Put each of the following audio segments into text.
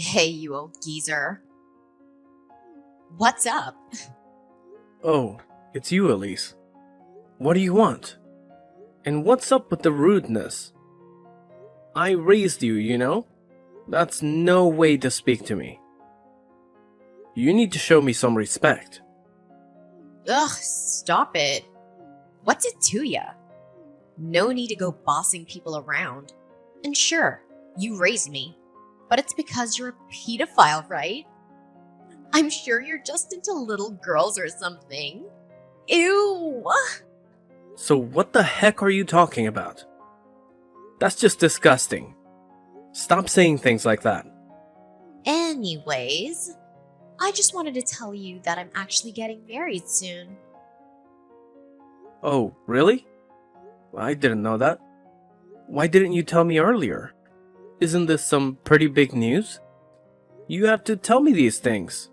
Hey, you old geezer. What's up? Oh, it's you, Elise. What do you want? And what's up with the rudeness? I raised you, you know? That's no way to speak to me. You need to show me some respect. Ugh, stop it. What's it to ya? No need to go bossing people around. And sure, you raised me, but it's because you're a pedophile, right? I'm sure you're just into little girls or something. Ew! So what the heck are you talking about? That's just disgusting. Stop saying things like that. Anyways, I just wanted to tell you that I'm actually getting married soon. Oh, really? I didn't know that. Why didn't you tell me earlier? Isn't this some pretty big news? You have to tell me these things.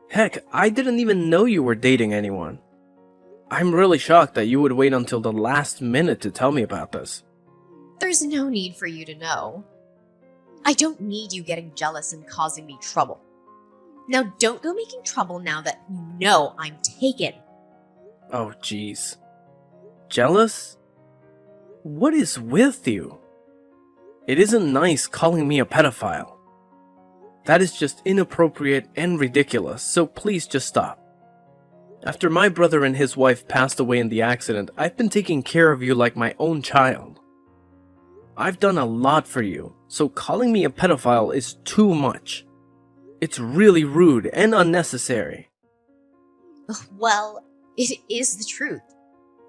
Heck, I didn't even know you were dating anyone. I'm really shocked that you would wait until the last minute to tell me about this. There's no need for you to know. I don't need you getting jealous and causing me trouble. Now don't go making trouble now that you know I'm taken. Oh, jeez. Jealous? What is with you? It isn't nice calling me a pedophile. That is just inappropriate and ridiculous, so please just stop. After my brother and his wife passed away in the accident, I've been taking care of you like my own child. I've done a lot for you, so calling me a pedophile is too much. It's really rude and unnecessary. Well, it is the truth.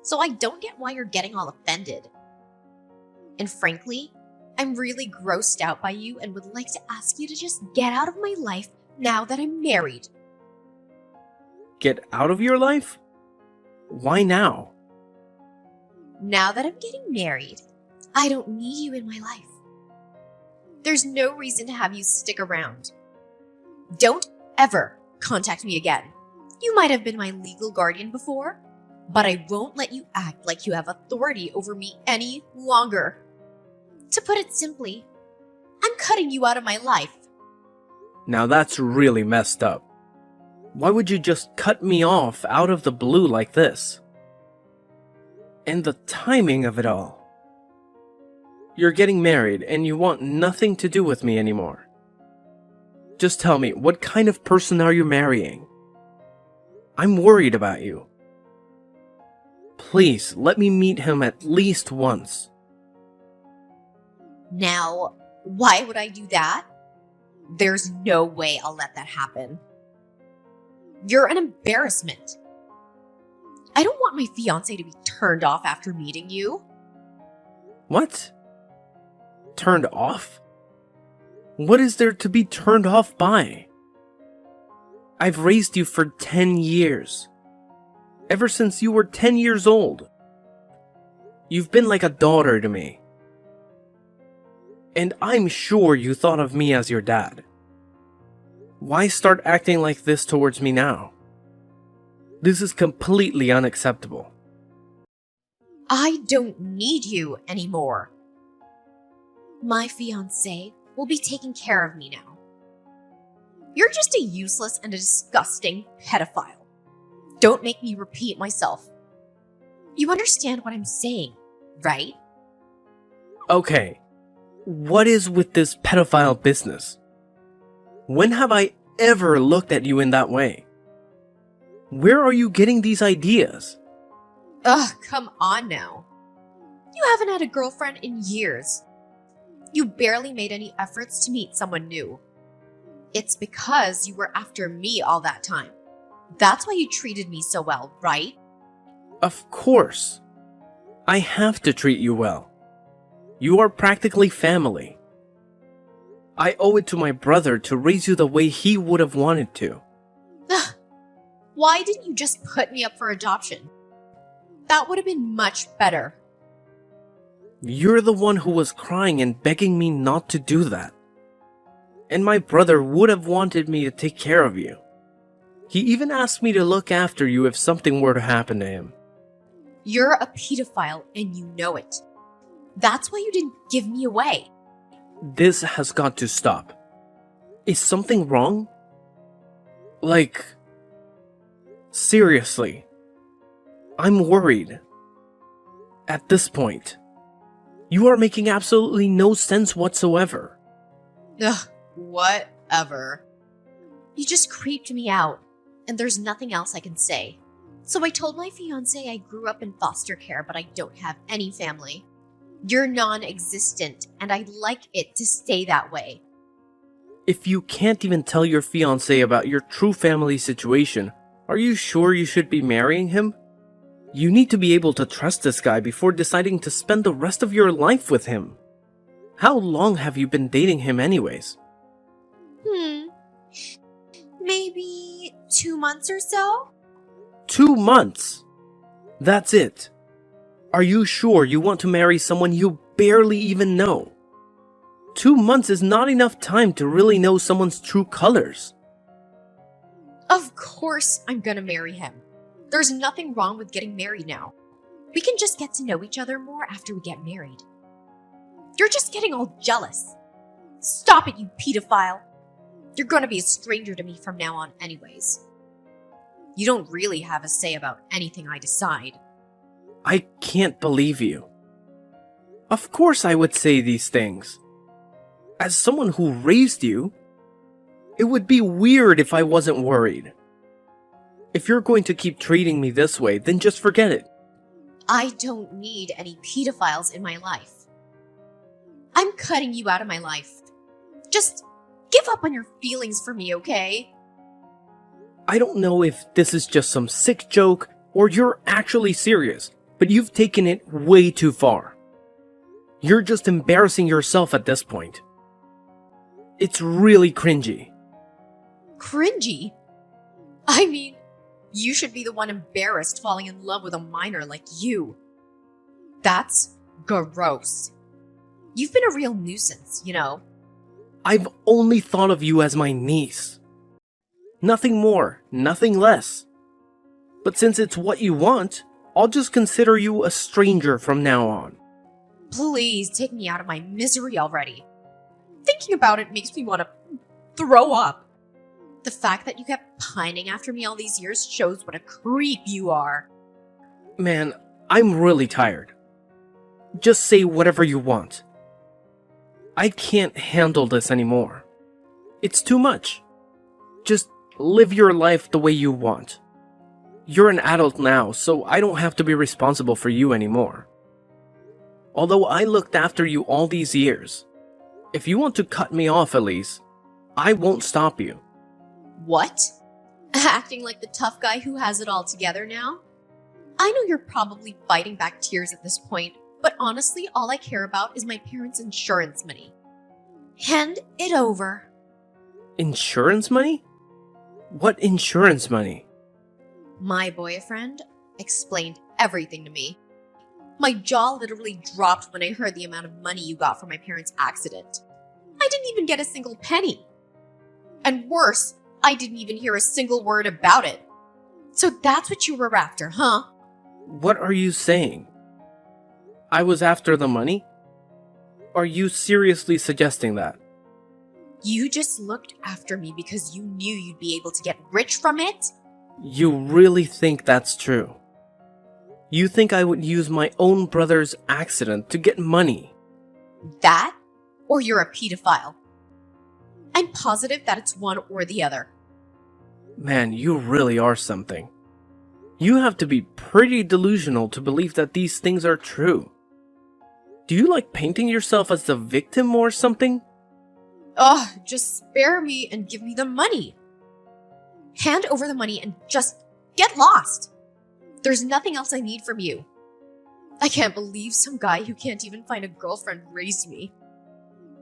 So I don't get why you're getting all offended. And frankly, I'm really grossed out by you and would like to ask you to just get out of my life now that I'm married. Get out of your life? Why now? Now that I'm getting married, I don't need you in my life. There's no reason to have you stick around. Don't ever contact me again. You might have been my legal guardian before, but I won't let you act like you have authority over me any longer. To put it simply, I'm cutting you out of my life. Now that's really messed up. Why would you just cut me off out of the blue like this? And the timing of it all. You're getting married and you want nothing to do with me anymore. Just tell me, what kind of person are you marrying? I'm worried about you. Please, let me meet him at least once. Now, why would I do that? There's no way I'll let that happen. You're an embarrassment. I don't want my fiancé to be turned off after meeting you. What? Turned off? What is there to be turned off by? I've raised you for 10 years. Ever since you were 10 years old. You've been like a daughter to me. And I'm sure you thought of me as your dad. Why start acting like this towards me now? This is completely unacceptable. I don't need you anymore. My fiancé will be taking care of me now. You're just a useless and a disgusting pedophile. Don't make me repeat myself. You understand what I'm saying, right? Okay, what is with this pedophile business? When have I ever looked at you in that way? Where are you getting these ideas? Ugh, come on now. You haven't had a girlfriend in years. You barely made any efforts to meet someone new. It's because you were after me all that time. That's why you treated me so well, right? Of course. I have to treat you well. You are practically family. I owe it to my brother to raise you the way he would have wanted to. Ugh. Why didn't you just put me up for adoption? That would have been much better. You're the one who was crying and begging me not to do that. And my brother would have wanted me to take care of you. He even asked me to look after you if something were to happen to him. You're a pedophile and you know it. That's why you didn't give me away. This has got to stop. Is something wrong? Like, seriously, I'm worried. At this point, you are making absolutely no sense whatsoever. Ugh, whatever. You just creeped me out, and there's nothing else I can say. So I told my fiancé I grew up in foster care, but I don't have any family. You're non-existent, and I'd like it to stay that way. If you can't even tell your fiancé about your true family situation, are you sure you should be marrying him? You need to be able to trust this guy before deciding to spend the rest of your life with him. How long have you been dating him anyways? Maybe 2 months or so? 2 months? That's it. Are you sure you want to marry someone you barely even know? 2 months is not enough time to really know someone's true colors. Of course I'm gonna marry him. There's nothing wrong with getting married now. We can just get to know each other more after we get married. You're just getting all jealous. Stop it, you pedophile. You're gonna be a stranger to me from now on anyways. You don't really have a say about anything I decide. I can't believe you. Of course I would say these things. As someone who raised you, it would be weird if I wasn't worried. If you're going to keep treating me this way, then just forget it. I don't need any pedophiles in my life. I'm cutting you out of my life. Just give up on your feelings for me, okay? I don't know if this is just some sick joke or you're actually serious, but you've taken it way too far. You're just embarrassing yourself at this point. It's really cringy. Cringy? I mean, you should be the one embarrassed falling in love with a minor like you. That's gross. You've been a real nuisance, you know. I've only thought of you as my niece. Nothing more, nothing less. But since it's what you want, I'll just consider you a stranger from now on. Please take me out of my misery already. Thinking about it makes me want to throw up. The fact that you kept pining after me all these years shows what a creep you are. Man, I'm really tired. Just say whatever you want. I can't handle this anymore. It's too much. Just live your life the way you want. You're an adult now, so I don't have to be responsible for you anymore. Although I looked after you all these years, if you want to cut me off, Elise, I won't stop you. What? Acting like the tough guy who has it all together now? I know you're probably fighting back tears at this point, but honestly, all I care about is my parents' insurance money. Hand it over. Insurance money? What insurance money? My boyfriend explained everything to me. My jaw literally dropped when I heard the amount of money you got from my parents' accident. I didn't even get a single penny. And worse, I didn't even hear a single word about it. So that's what you were after, huh? What are you saying? I was after the money? Are you seriously suggesting that? You just looked after me because you knew you'd be able to get rich from it? You really think that's true? You think I would use my own brother's accident to get money? That? Or you're a pedophile? I'm positive that it's one or the other. Man, you really are something. You have to be pretty delusional to believe that these things are true. Do you like painting yourself as the victim or something? Ugh, just spare me and give me the money. Hand over the money and just get lost. There's nothing else I need from you. I can't believe some guy who can't even find a girlfriend raised me.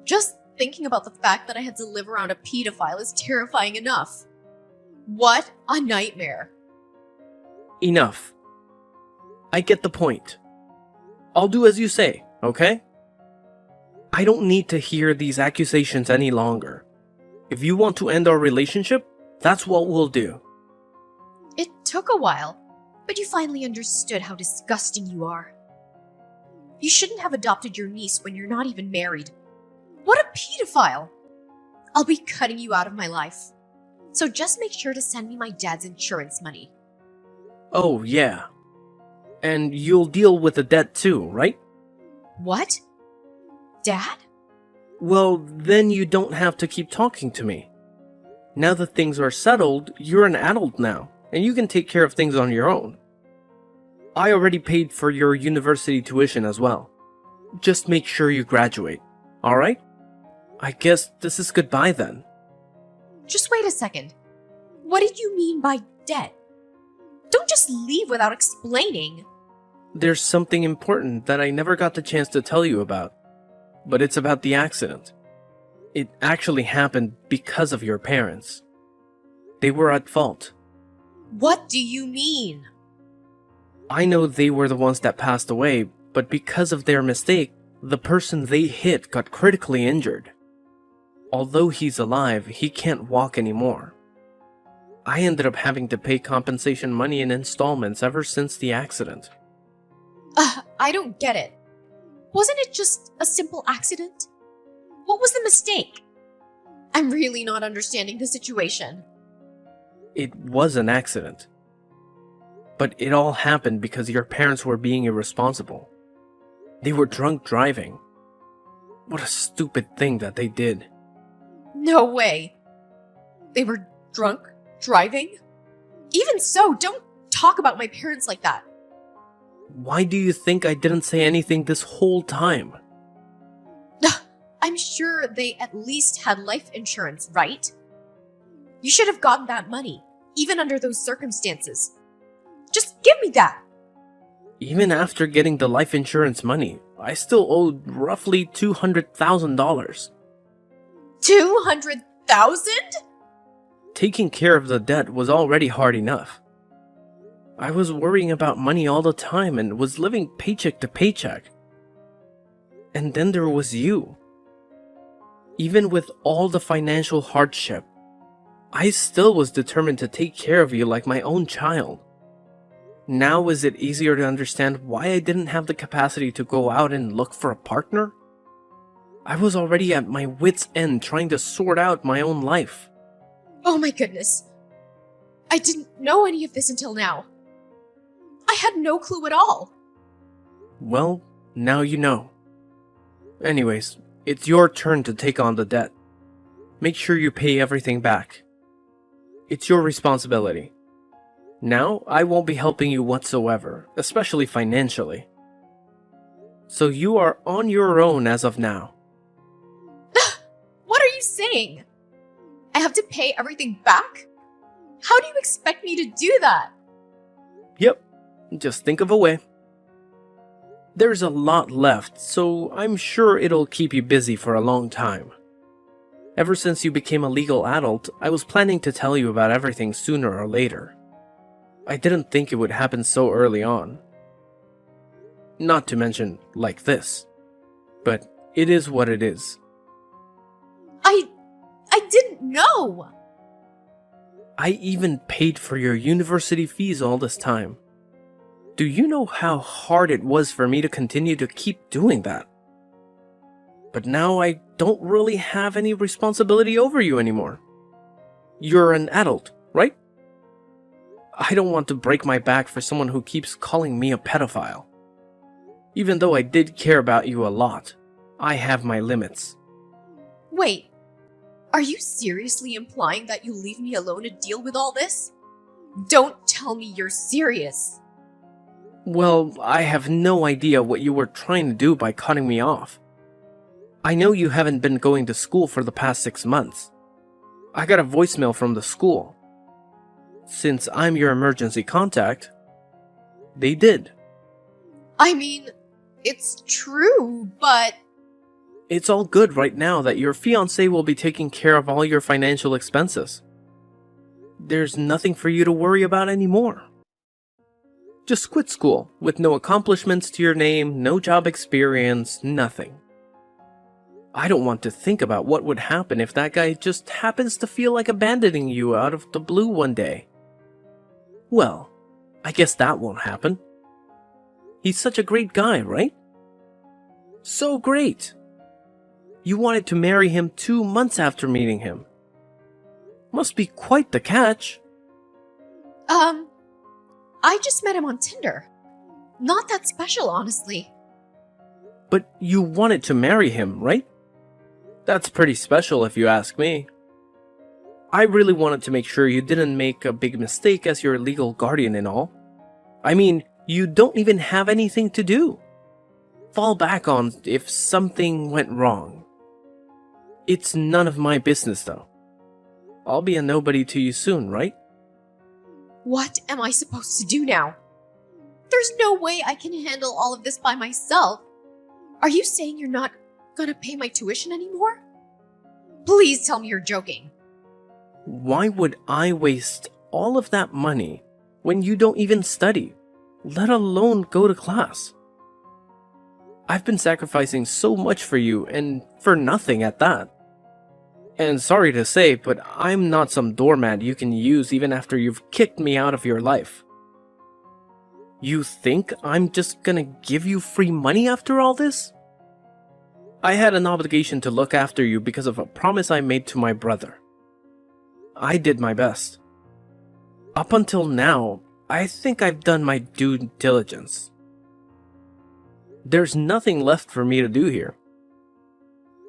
Just thinking about the fact that I had to live around a pedophile is terrifying enough. What a nightmare. Enough. I get the point. I'll do as you say, okay? I don't need to hear these accusations any longer. If you want to end our relationship, that's what we'll do. It took a while, but you finally understood how disgusting you are. You shouldn't have adopted your niece when you're not even married. What a pedophile! I'll be cutting you out of my life. So just make sure to send me my dad's insurance money. Oh, yeah. And you'll deal with the debt too, right? What? Dad? Well, then you don't have to keep talking to me. Now that things are settled, you're an adult now, and you can take care of things on your own. I already paid for your university tuition as well. Just make sure you graduate, alright? I guess this is goodbye then. Just wait a second. What did you mean by debt? Don't just leave without explaining. There's something important that I never got the chance to tell you about, but it's about the accident. It actually happened because of your parents. They were at fault. What do you mean? I know they were the ones that passed away, but because of their mistake, the person they hit got critically injured. Although he's alive, he can't walk anymore. I ended up having to pay compensation money in installments ever since the accident. I don't get it. Wasn't it just a simple accident? What was the mistake? I'm really not understanding the situation. It was an accident. But it all happened because your parents were being irresponsible. They were drunk driving. What a stupid thing that they did. No way. They were drunk driving? Even so, don't talk about my parents like that. Why do you think I didn't say anything this whole time? I'm sure they at least had life insurance, right? You should have gotten that money, even under those circumstances. Just give me that. Even after getting the life insurance money, I still owed roughly $200,000. 200,000? Taking care of the debt was already hard enough. I was worrying about money all the time and was living paycheck to paycheck. And then there was you. Even with all the financial hardship, I still was determined to take care of you like my own child. Now is it easier to understand why I didn't have the capacity to go out and look for a partner? I was already at my wit's end trying to sort out my own life. Oh my goodness. I didn't know any of this until now. I had no clue at all. Well, now you know. Anyways, it's your turn to take on the debt. Make sure you pay everything back. It's your responsibility. Now, I won't be helping you whatsoever, especially financially. So you are on your own as of now. What are you saying? I have to pay everything back? How do you expect me to do that? Yep, just think of a way. There's a lot left, so I'm sure it'll keep you busy for a long time. Ever since you became a legal adult, I was planning to tell you about everything sooner or later. I didn't think it would happen so early on. Not to mention, like this. But it is what it is. I didn't know! I even paid for your university fees all this time. Do you know how hard it was for me to continue to keep doing that? But now I don't really have any responsibility over you anymore. You're an adult, right? I don't want to break my back for someone who keeps calling me a pedophile. Even though I did care about you a lot, I have my limits. Wait, are you seriously implying that you leave me alone to deal with all this? Don't tell me you're serious. Well, I have no idea what you were trying to do by cutting me off. I know you haven't been going to school for the past 6 months. I got a voicemail from the school. Since I'm your emergency contact, they did. I mean, it's true, but... It's all good right now that your fiancé will be taking care of all your financial expenses. There's nothing for you to worry about anymore. Just quit school, with no accomplishments to your name, no job experience, nothing. I don't want to think about what would happen if that guy just happens to feel like abandoning you out of the blue one day. Well, I guess that won't happen. He's such a great guy, right? So great! You wanted to marry him 2 months after meeting him. Must be quite the catch. I just met him on Tinder. Not that special, honestly. But you wanted to marry him, right? That's pretty special if you ask me. I really wanted to make sure you didn't make a big mistake as your legal guardian and all. I mean, you don't even have anything to do. Fall back on if something went wrong. It's none of my business though. I'll be a nobody to you soon, right? What am I supposed to do now? There's no way I can handle all of this by myself. Are you saying you're not gonna pay my tuition anymore? Please tell me you're joking. Why would I waste all of that money when you don't even study, let alone go to class? I've been sacrificing so much for you and for nothing at that. And sorry to say, but I'm not some doormat you can use even after you've kicked me out of your life. You think I'm just gonna give you free money after all this? I had an obligation to look after you because of a promise I made to my brother. I did my best. Up until now, I think I've done my due diligence. There's nothing left for me to do here.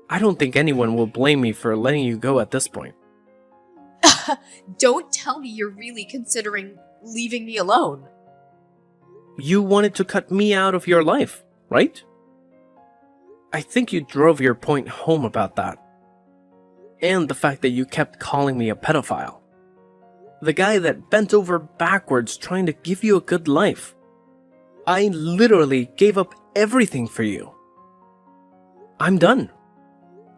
I don't think anyone will blame me for letting you go at this point. Don't tell me you're really considering leaving me alone. You wanted to cut me out of your life, right? I think you drove your point home about that. And the fact that you kept calling me a pedophile. The guy that bent over backwards trying to give you a good life. I literally gave up everything for you. I'm done.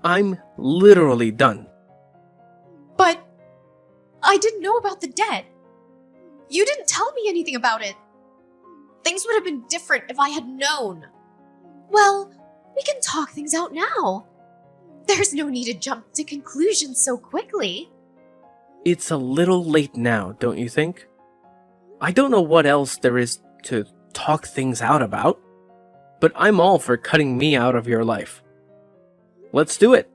I'm literally done. But I didn't know about the debt. You didn't tell me anything about it. Things would have been different if I had known. Well, we can talk things out now. There's no need to jump to conclusions so quickly. It's a little late now, don't you think? I don't know what else there is to talk things out about, but I'm all for cutting me out of your life. Let's do it.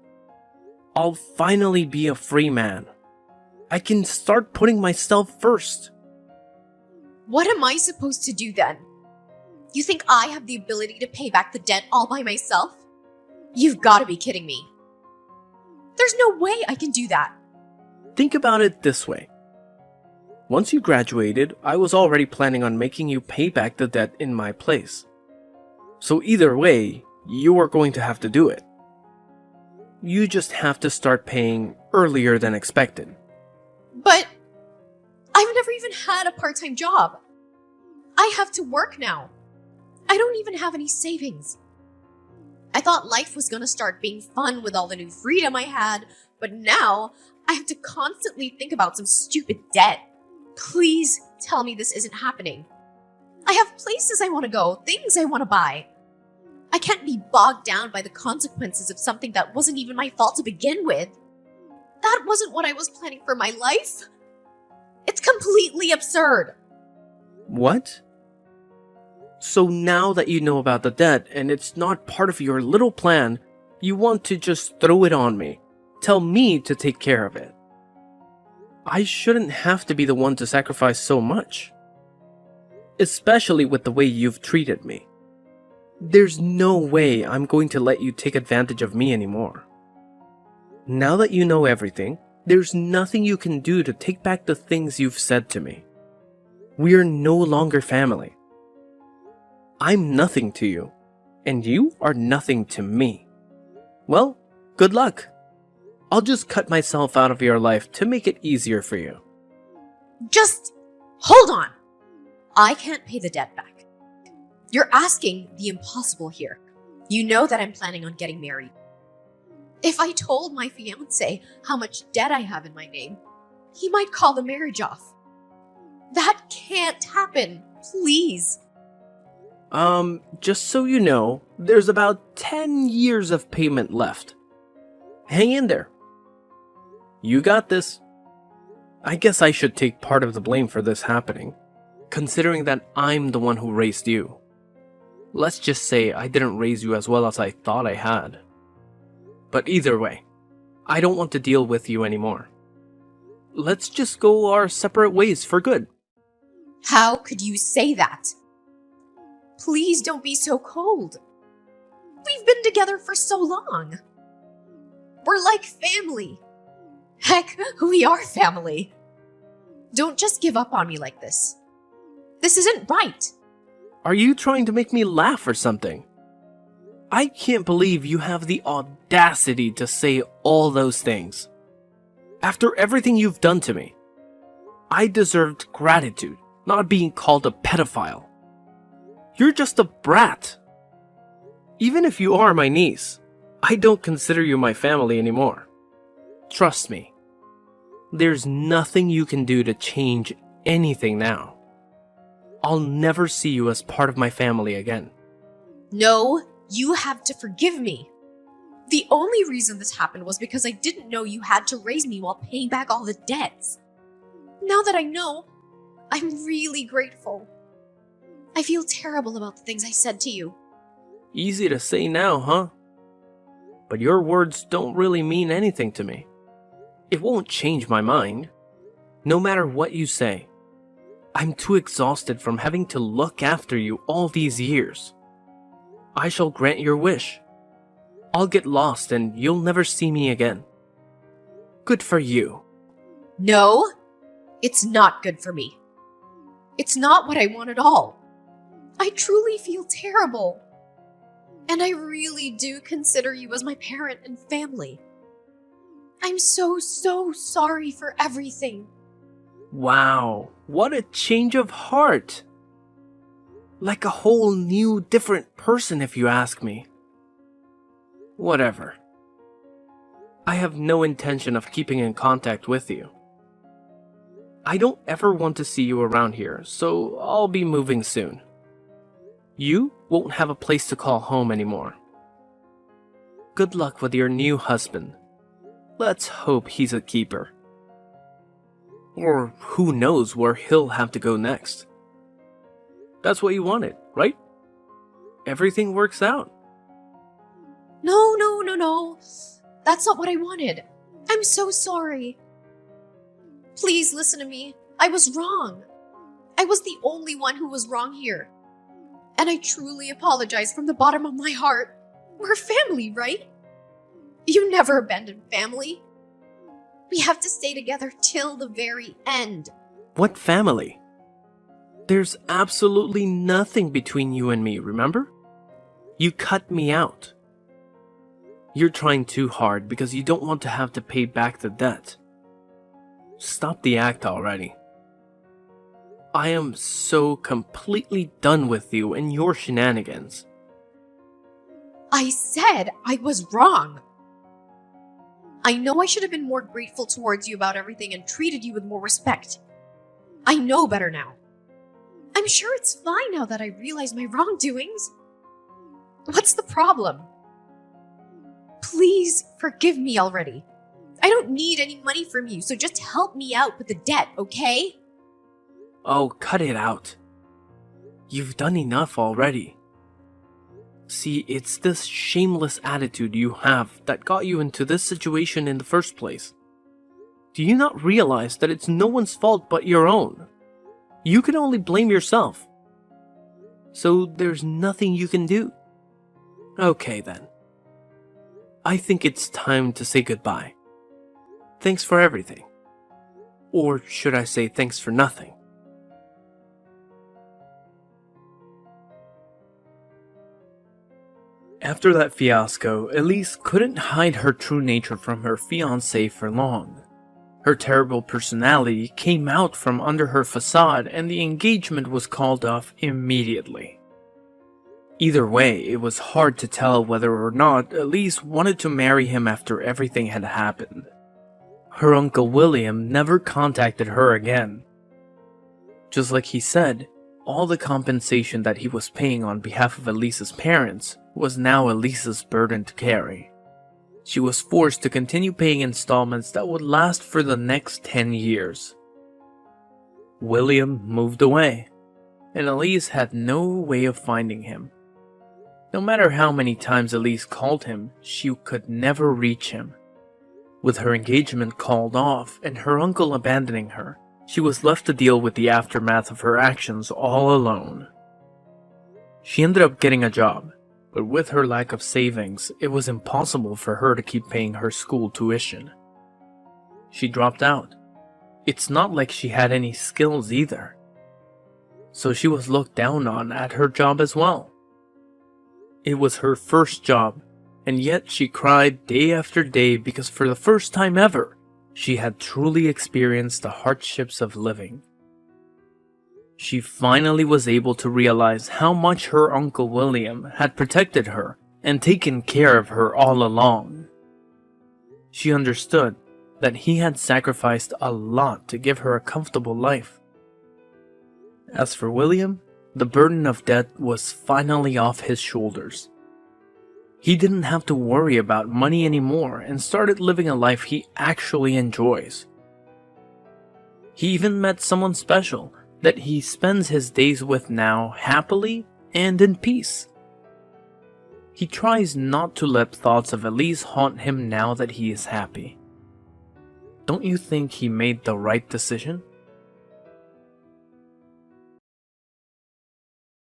I'll finally be a free man. I can start putting myself first. What am I supposed to do then? You think I have the ability to pay back the debt all by myself? You've got to be kidding me. There's no way I can do that. Think about it this way. Once you graduated, I was already planning on making you pay back the debt in my place. So either way, you are going to have to do it. You just have to start paying earlier than expected. But I've never even had a part-time job. I have to work now. I don't even have any savings. I thought life was gonna start being fun with all the new freedom I had, but now I have to constantly think about some stupid debt. Please tell me this isn't happening. I have places I want to go, things I want to buy. I can't be bogged down by the consequences of something that wasn't even my fault to begin with. That wasn't what I was planning for my life. It's completely absurd. What? So now that you know about the debt and it's not part of your little plan, you want to just throw it on me. Tell me to take care of it. I shouldn't have to be the one to sacrifice so much. Especially with the way you've treated me. There's no way I'm going to let you take advantage of me anymore. Now that you know everything, there's nothing you can do to take back the things you've said to me. We're no longer family. I'm nothing to you, and you are nothing to me. Well, good luck. I'll just cut myself out of your life to make it easier for you. Just hold on. I can't pay the debt back. You're asking the impossible here. You know that I'm planning on getting married. If I told my fiancé how much debt I have in my name, he might call the marriage off. That can't happen. Please. Just so you know, there's about 10 years of payment left. Hang in there. You got this. I guess I should take part of the blame for this happening, considering that I'm the one who raised you. Let's just say I didn't raise you as well as I thought I had. But either way, I don't want to deal with you anymore. Let's just go our separate ways for good. How could you say that? Please don't be so cold. We've been together for so long. We're like family. Heck, we are family. Don't just give up on me like this. This isn't right. Are you trying to make me laugh or something? I can't believe you have the audacity to say all those things. After everything you've done to me, I deserved gratitude, not being called a pedophile. You're just a brat. Even if you are my niece, I don't consider you my family anymore. Trust me. There's nothing you can do to change anything now. I'll never see you as part of my family again. No, you have to forgive me. The only reason this happened was because I didn't know you had to raise me while paying back all the debts. Now that I know, I'm really grateful. I feel terrible about the things I said to you. Easy to say now, huh? But your words don't really mean anything to me. It won't change my mind. No matter what you say. I'm too exhausted from having to look after you all these years. I shall grant your wish. I'll get lost and you'll never see me again. Good for you. No, it's not good for me. It's not what I want at all. I truly feel terrible. And I really do consider you as my parent and family. I'm so sorry for everything. Wow, what a change of heart. Like a whole new, different person if you ask me. Whatever. I have no intention of keeping in contact with you. I don't ever want to see you around here, so I'll be moving soon. You won't have a place to call home anymore. Good luck with your new husband. Let's hope he's a keeper. Or who knows where he'll have to go next. That's what you wanted, right? Everything works out. No. That's not what I wanted. I'm so sorry. Please listen to me. I was wrong. I was the only one who was wrong here. And I truly apologize from the bottom of my heart. We're family, right? You never abandoned family. We have to stay together till the very end. What family? There's absolutely nothing between you and me, remember? You cut me out. You're trying too hard because you don't want to have to pay back the debt. Stop the act already. I am so completely done with you and your shenanigans. I said I was wrong. I know I should have been more grateful towards you about everything and treated you with more respect. I know better now. I'm sure it's fine now that I realize my wrongdoings. What's the problem? Please forgive me already. I don't need any money from you, so just help me out with the debt, okay? Oh, cut it out. You've done enough already. See, it's this shameless attitude you have that got you into this situation in the first place. Do you not realize that it's no one's fault but your own? You can only blame yourself. So there's nothing you can do. Okay then. I think it's time to say goodbye. Thanks for everything. Or should I say thanks for nothing? After that fiasco, Elise couldn't hide her true nature from her fiancé for long. Her terrible personality came out from under her facade and the engagement was called off immediately. Either way, it was hard to tell whether or not Elise wanted to marry him after everything had happened. Her Uncle William never contacted her again. Just like he said, all the compensation that he was paying on behalf of Elise's parents was now Elise's burden to carry. She was forced to continue paying installments that would last for the next 10 years. William moved away, and Elise had no way of finding him. No matter how many times Elise called him, she could never reach him. With her engagement called off and her uncle abandoning her, she was left to deal with the aftermath of her actions all alone. She ended up getting a job, but with her lack of savings, it was impossible for her to keep paying her school tuition. She dropped out. It's not like she had any skills either. So she was looked down on at her job as well. It was her first job, and yet she cried day after day because for the first time ever, she had truly experienced the hardships of living. She finally was able to realize how much her Uncle William had protected her and taken care of her all along. She understood that he had sacrificed a lot to give her a comfortable life. As for William, the burden of debt was finally off his shoulders. He didn't have to worry about money anymore and started living a life he actually enjoys. He even met someone special that he spends his days with now happily and in peace. He tries not to let thoughts of Elise haunt him now that he is happy. Don't you think he made the right decision?